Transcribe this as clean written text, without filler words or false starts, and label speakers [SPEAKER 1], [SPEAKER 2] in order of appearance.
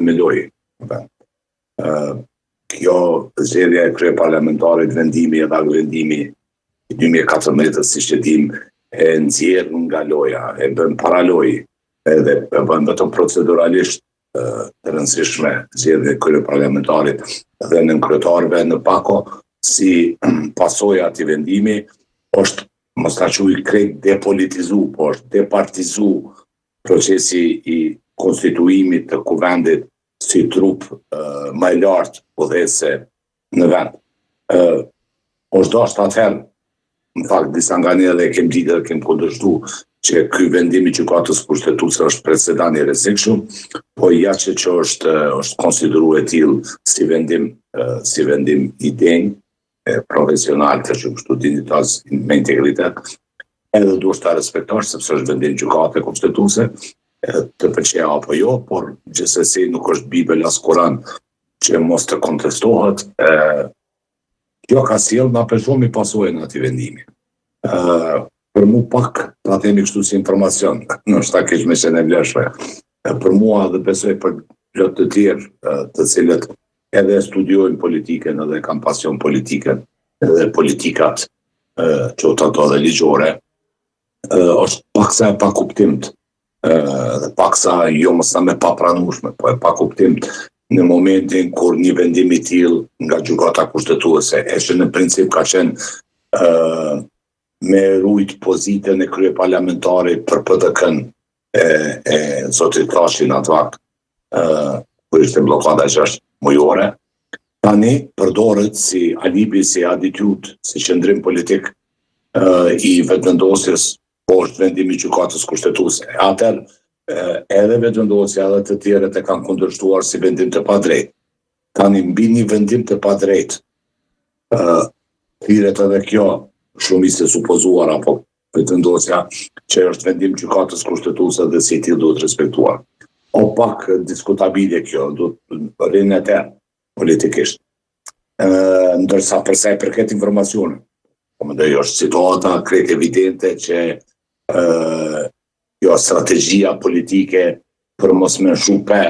[SPEAKER 1] me lojë. Kjo zgjedhja e kryeparlamentarit, vendimi edhe vendimi i 2014, siç e dim, e nxjerr nga loja, e bën para lojë, edhe e bën vetëm proceduralisht të rëndësishme zgjedhja e kryeparlamentarit dhe në kryetarëve në pako, si pasojë atij vendimi, është mos ta quaj krejt depolitizu, po është departizu procesi i konstituimit të kuvendit si trup më i lartë udhëheqëse në vend. Është dashur atëherë, në fakt disa nga ne edhe kem ditë dhe kem kundërshtu që ky vendim i gjykatës kushtetuese është precedent i rrezikshëm, po jashtë që është konsideruar e tillë si vendim i denj, profesional të shumë kështu dinjitas me integritet, edhe duhet ta respektosh sepse është vendim gjykate kushtetuese, të pëlqej apo jo, por gjithsesi nuk është Bibël as Kur'an që mos të kontestohet. Kjo ka sjellë na shumë i pasojën atij vendimi. Për mu pak, ta themi kështu si informacion, ndoshta keq me qenë e vlefshme. Për mua dhe besoj për plot të tjerë të cilët edhe studiojnë politikën edhe kanë pasion politikën edhe politikat që ato dhe ligjore, është paksa e pakuptimt, dhe paksa jo mos sa me papranueshme, po e pakuptimt në momentin kur një vendim i tillë nga gjykata kushtetuese, që në princip ka qenë me rujt pozitën e kryeparlamentarit për PDK-n e zotit Tashin atë vakt, kur ishte bllokada 6 mujore, tani përdoret si alibi, si adityut, si qëndrim politik i vetëvendosjes poshtë vendimi i gjykatës kushtetuese. Atëherë edhe vetëvendosja edhe të tjerët e kanë kundërshtuar si vendim të padrejtë. Tani mbi një vendim të padrejtë thirret edhe kjo shumicë e supozuar apo vetëvendosja që është vendim gjykatës kushtetuese dhe si i tillë duhet respektuar. O pak diskutabile kjo, duhet rinë e terë politikisht. Ndërsa përsa i përket informacionit, po mendoj është situata krejt evidente që jo strategjia politike për mos me nshu pe